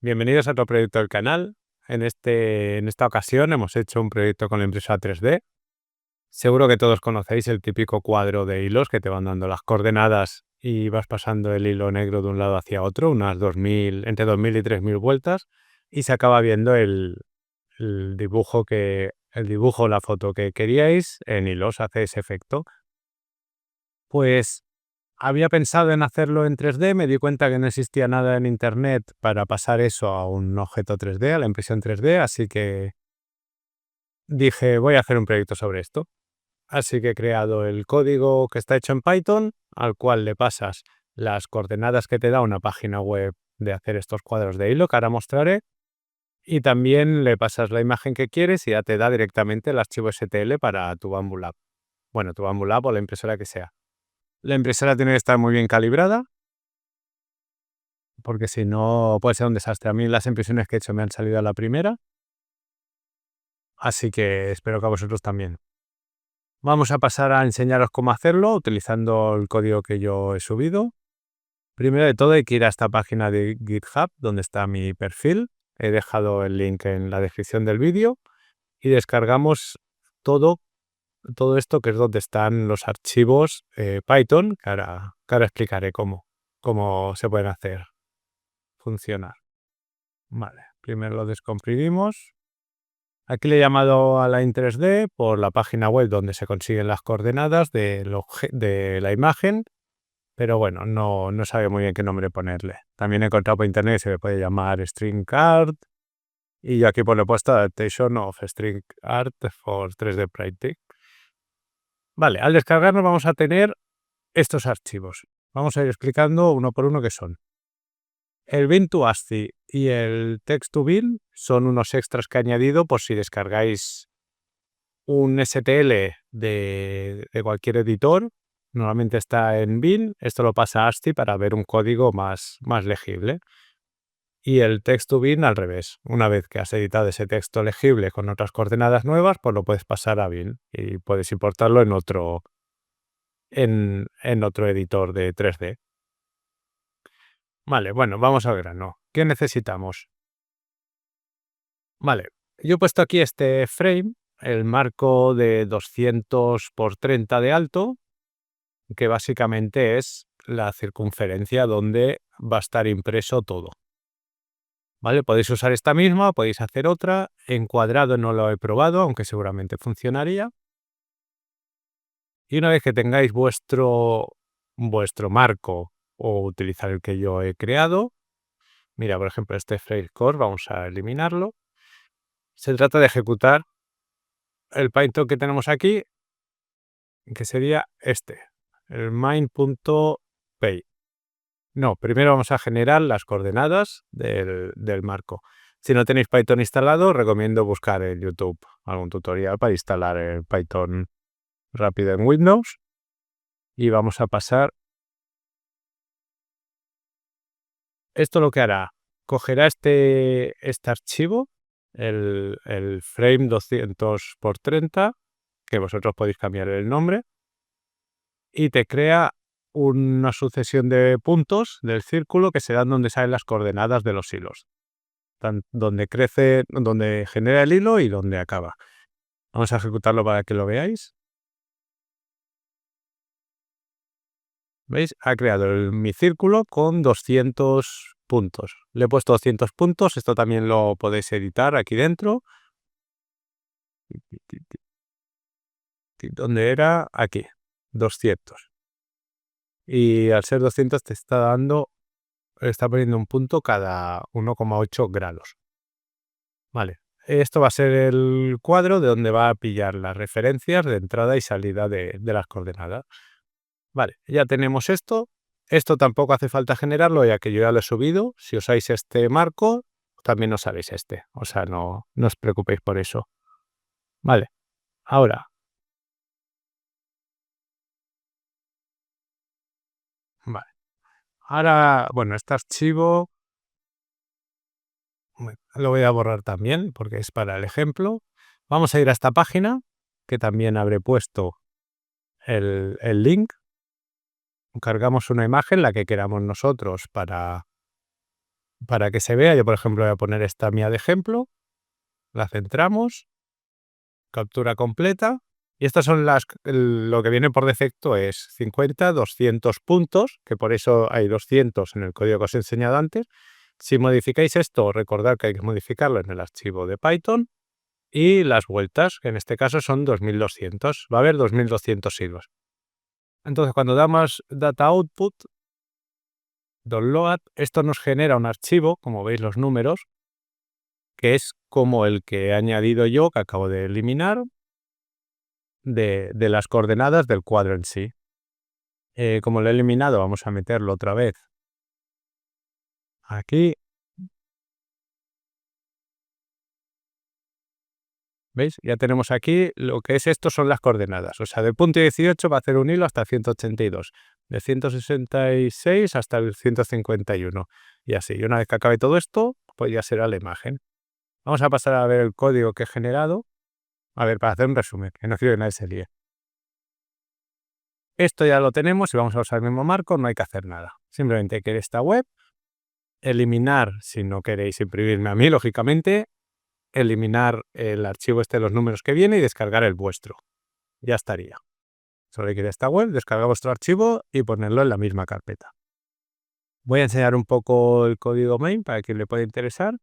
Bienvenidos a otro proyecto del canal. En esta ocasión hemos hecho un proyecto con la impresora 3D. Seguro que todos conocéis el típico cuadro de hilos que te van dando las coordenadas y vas pasando el hilo negro de un lado hacia otro, unas 2000, entre 2000 y 3000 vueltas, y se acaba viendo el dibujo la foto que queríais en hilos, hace ese efecto. Pues había pensado en hacerlo en 3D, me di cuenta que no existía nada en internet para pasar eso a un objeto 3D, a la impresión 3D, así que dije, voy a hacer un proyecto sobre esto. Así que he creado el código que está hecho en Python, al cual le pasas las coordenadas que te da una página web de hacer estos cuadros de hilo que ahora mostraré, y también le pasas la imagen que quieres y ya te da directamente el archivo STL para tu Bambu Lab. Bueno, tu Bambu Lab o la impresora que sea. La impresora tiene que estar muy bien calibrada, porque si no puede ser un desastre. A mí las impresiones que he hecho me han salido a la primera, así que espero que a vosotros también. Vamos a pasar a enseñaros cómo hacerlo utilizando el código que yo he subido. Primero de todo hay que ir a esta página de GitHub donde está mi perfil. He dejado el link en la descripción del vídeo y descargamos todo, todo esto, que es donde están los archivos Python, que ahora explicaré cómo se pueden hacer funcionar. Vale, primero lo descomprimimos. Aquí le he llamado a Line 3D por la página web donde se consiguen las coordenadas de la imagen, pero bueno, no sabe muy bien qué nombre ponerle. También he encontrado por internet que se le puede llamar String Art, y yo aquí pues le he puesto Adaptation of String Art for 3D Printing. Vale, al descargarnos vamos a tener estos archivos. Vamos a ir explicando uno por uno qué son. El bin2ASCII y el text2bin son unos extras que he añadido por si descargáis un STL de cualquier editor. Normalmente está en bin, esto lo pasa a ASCII para ver un código más legible. Y el text2bin al revés. Una vez que has editado ese texto legible con otras coordenadas nuevas, pues lo puedes pasar a bin y puedes importarlo en otro editor de 3D. Vale, bueno, vamos al grano. ¿Qué necesitamos? Vale, yo he puesto aquí este frame, el marco de 200 por 30 de alto, que básicamente es la circunferencia donde va a estar impreso todo. ¿Vale? Podéis usar esta misma, podéis hacer otra. En cuadrado no lo he probado, aunque seguramente funcionaría. Y una vez que tengáis vuestro marco, o utilizar el que yo he creado, mira, por ejemplo, este frame core, vamos a eliminarlo. Se trata de ejecutar el Python que tenemos aquí, que sería este, el main.py. No, primero vamos a generar las coordenadas del marco. Si no tenéis Python instalado, recomiendo buscar en YouTube algún tutorial para instalar el Python rápido en Windows. Y vamos a pasar. Esto lo que hará, cogerá este archivo, el frame 200 por 30, que vosotros podéis cambiar el nombre, y te crea una sucesión de puntos del círculo que serán donde salen las coordenadas de los hilos. Donde crece, donde genera el hilo y donde acaba. Vamos a ejecutarlo para que lo veáis. ¿Veis? Ha creado mi círculo con 200 puntos. Le he puesto 200 puntos, esto también lo podéis editar aquí dentro. ¿Dónde era? Aquí, 200. Y al ser 200 te está poniendo un punto cada 1,8 grados. Vale, esto va a ser el cuadro de donde va a pillar las referencias de entrada y salida de las coordenadas. Vale, ya tenemos esto. Esto tampoco hace falta generarlo, ya que yo ya lo he subido. Si usáis este marco, también os haréis este. O sea, no os preocupéis por eso. Vale, ahora. Vale. Ahora, bueno, este archivo lo voy a borrar también porque es para el ejemplo. Vamos a ir a esta página, que también habré puesto el link. Cargamos una imagen, la que queramos nosotros, para para que se vea. Yo, por ejemplo, voy a poner esta mía de ejemplo, la centramos, captura completa, y estas son lo que viene por defecto es 50, 200 puntos, que por eso hay 200 en el código que os he enseñado antes. Si modificáis esto, recordad que hay que modificarlo en el archivo de Python, y las vueltas, que en este caso son 2200. Va a haber 2200 hilos. Entonces, cuando damos data output, download, esto nos genera un archivo, como veis los números, que es como el que he añadido yo, que acabo de eliminar, de las coordenadas del cuadro en sí. Como lo he eliminado, vamos a meterlo otra vez aquí. ¿Veis? Ya tenemos aquí lo que es esto, son las coordenadas. O sea, del punto 18 va a hacer un hilo hasta 182, de 166 hasta el 151. Y así. Y una vez que acabe todo esto, pues ya será la imagen. Vamos a pasar a ver el código que he generado. A ver, para hacer un resumen, que no quiero que nadie se líe. Esto ya lo tenemos y vamos a usar el mismo marco, no hay que hacer nada. Simplemente hay que ir a esta web, eliminar, si no queréis imprimirme a mí, lógicamente, eliminar el archivo este de los números que viene y descargar el vuestro. Ya estaría. Solo hay que ir a esta web, descargar vuestro archivo y ponerlo en la misma carpeta. Voy a enseñar un poco el código main para quien le pueda interesar.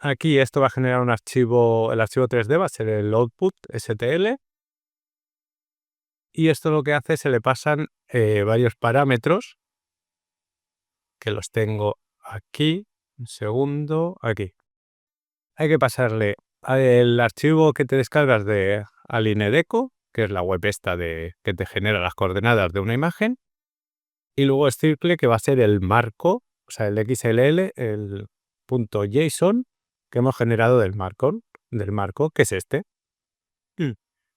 Aquí esto va a generar un archivo, el archivo 3D va a ser el output stl. Y esto lo que hace, se le pasan varios parámetros, que los tengo aquí, un segundo, aquí. Hay que pasarle el archivo que te descargas de Alinedeco, que es la web esta que te genera las coordenadas de una imagen, y luego Circle, que va a ser el marco, o sea, el XLL, el .json que hemos generado del marco, que es este.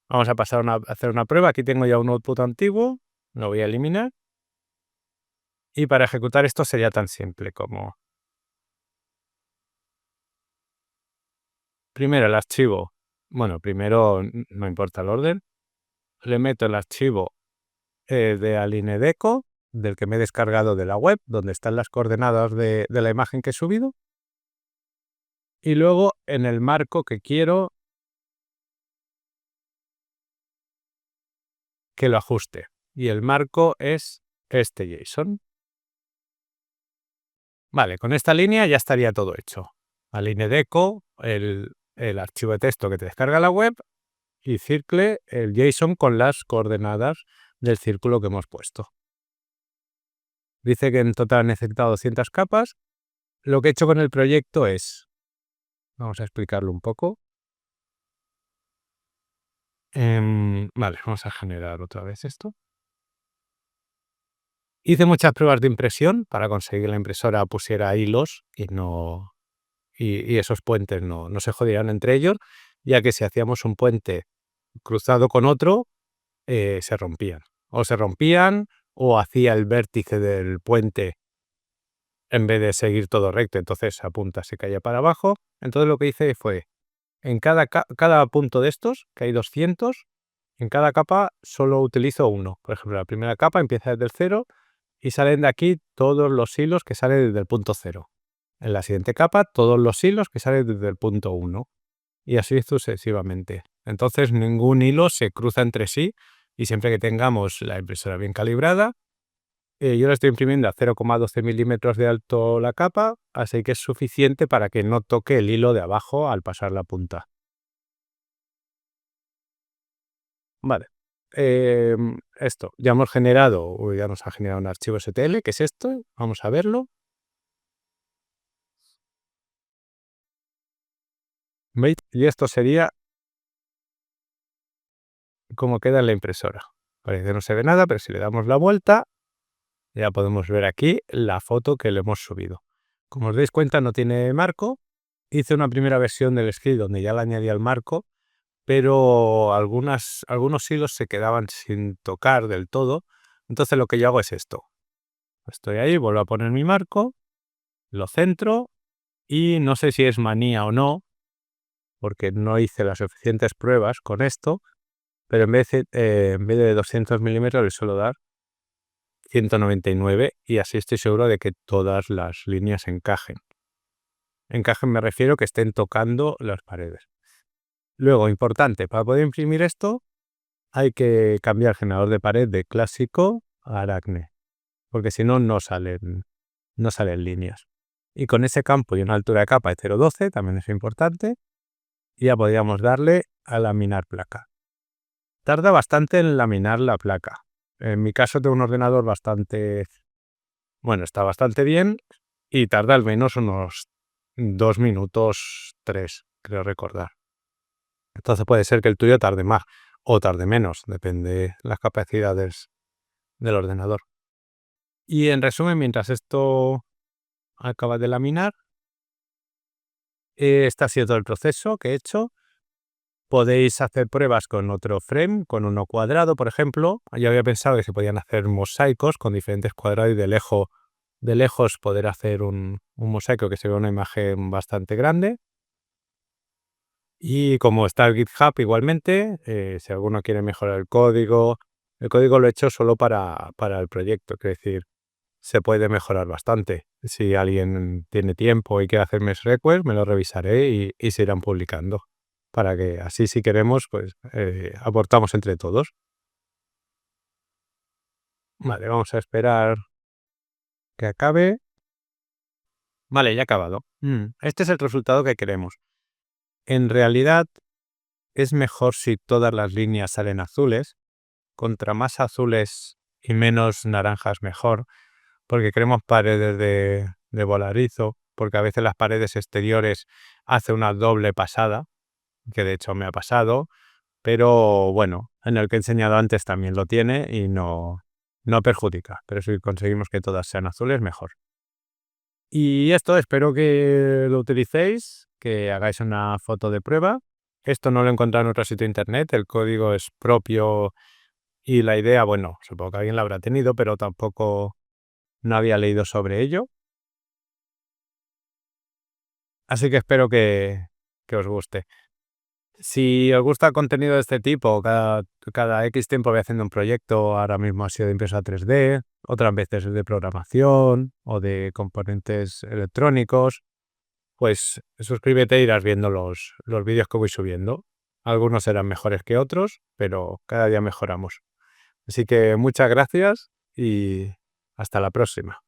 Vamos a pasar a hacer una prueba. Aquí tengo ya un output antiguo, lo voy a eliminar. Y para ejecutar esto sería tan simple como primero el archivo, bueno, primero no importa el orden, le meto el archivo de Alinedeco, del que me he descargado de la web, donde están las coordenadas de la imagen que he subido, y luego en el marco que quiero que lo ajuste. Y el marco es este JSON. Vale, con esta línea ya estaría todo hecho. Alinedeco, el archivo de texto que te descarga la web, y Circle, el JSON con las coordenadas del círculo que hemos puesto. Dice que en total han necesitado 200 capas. Lo que he hecho con el proyecto es, vamos a explicarlo un poco. Vale, vamos a generar otra vez esto. Hice muchas pruebas de impresión para conseguir que la impresora pusiera hilos y esos puentes no se jodieran entre ellos, ya que si hacíamos un puente cruzado con otro, se rompían. O hacía el vértice del puente en vez de seguir todo recto, entonces esa punta se caía para abajo. Entonces lo que hice fue, en cada punto de estos, que hay 200, en cada capa solo utilizo uno. Por ejemplo, la primera capa empieza desde el 0 y salen de aquí todos los hilos que salen desde el punto 0. En la siguiente capa, todos los hilos que salen desde el punto 1. Y así sucesivamente. Entonces ningún hilo se cruza entre sí, y siempre que tengamos la impresora bien calibrada, yo la estoy imprimiendo a 0,12 milímetros de alto la capa, así que es suficiente para que no toque el hilo de abajo al pasar la punta. Vale. Esto, ya hemos generado, ya nos ha generado un archivo STL, que es esto. Vamos a verlo. ¿Veis? Y esto sería como queda en la impresora. Parece que no se ve nada, pero si le damos la vuelta, ya podemos ver aquí la foto que le hemos subido. Como os dais cuenta, no tiene marco. Hice una primera versión del script donde ya le añadía el marco, pero algunos hilos se quedaban sin tocar del todo. Entonces lo que yo hago es esto. Estoy ahí, vuelvo a poner mi marco, lo centro, y no sé si es manía o no, porque no hice las suficientes pruebas con esto, pero en vez de 200 milímetros le suelo dar 199 y así estoy seguro de que todas las líneas encajen. Encajen me refiero que estén tocando las paredes. Luego, importante, para poder imprimir esto hay que cambiar el generador de pared de clásico a Aracne, porque si no, no salen líneas. Y con ese campo y una altura de capa de 0,12, también es importante, y ya podríamos darle a laminar placa. Tarda bastante en laminar la placa. En mi caso tengo un ordenador está bastante bien y tarda al menos unos 2 minutos, 3, creo recordar. Entonces puede ser que el tuyo tarde más o tarde menos, depende de las capacidades del ordenador. Y en resumen, mientras esto acaba de laminar, este ha sido todo el proceso que he hecho. Podéis hacer pruebas con otro frame, con uno cuadrado, por ejemplo. Yo había pensado que se podían hacer mosaicos con diferentes cuadrados y de lejos poder hacer un mosaico que se vea una imagen bastante grande. Y como está el GitHub igualmente, si alguno quiere mejorar el código lo he hecho solo para el proyecto, es decir, se puede mejorar bastante. Si alguien tiene tiempo y quiere hacerme request, me lo revisaré y se irán publicando. Para que así, si queremos, pues aportamos entre todos. Vale, vamos a esperar que acabe. Vale, ya ha acabado. Este es el resultado que queremos. En realidad, es mejor si todas las líneas salen azules. Contra más azules y menos naranjas, mejor. Porque queremos paredes de volarizo, porque a veces las paredes exteriores hacen una doble pasada, que de hecho me ha pasado, pero bueno, en el que he enseñado antes también lo tiene y no perjudica, pero si conseguimos que todas sean azules, mejor. Y esto espero que lo utilicéis, que hagáis una foto de prueba. Esto no lo he encontrado en otro sitio de internet, el código es propio y la idea, bueno, supongo que alguien la habrá tenido, pero tampoco no había leído sobre ello. Así que espero que os guste. Si os gusta contenido de este tipo, cada X tiempo voy haciendo un proyecto, ahora mismo ha sido de impresora 3D, otras veces es de programación o de componentes electrónicos, pues suscríbete e irás viendo los vídeos que voy subiendo. Algunos serán mejores que otros, pero cada día mejoramos. Así que muchas gracias y hasta la próxima.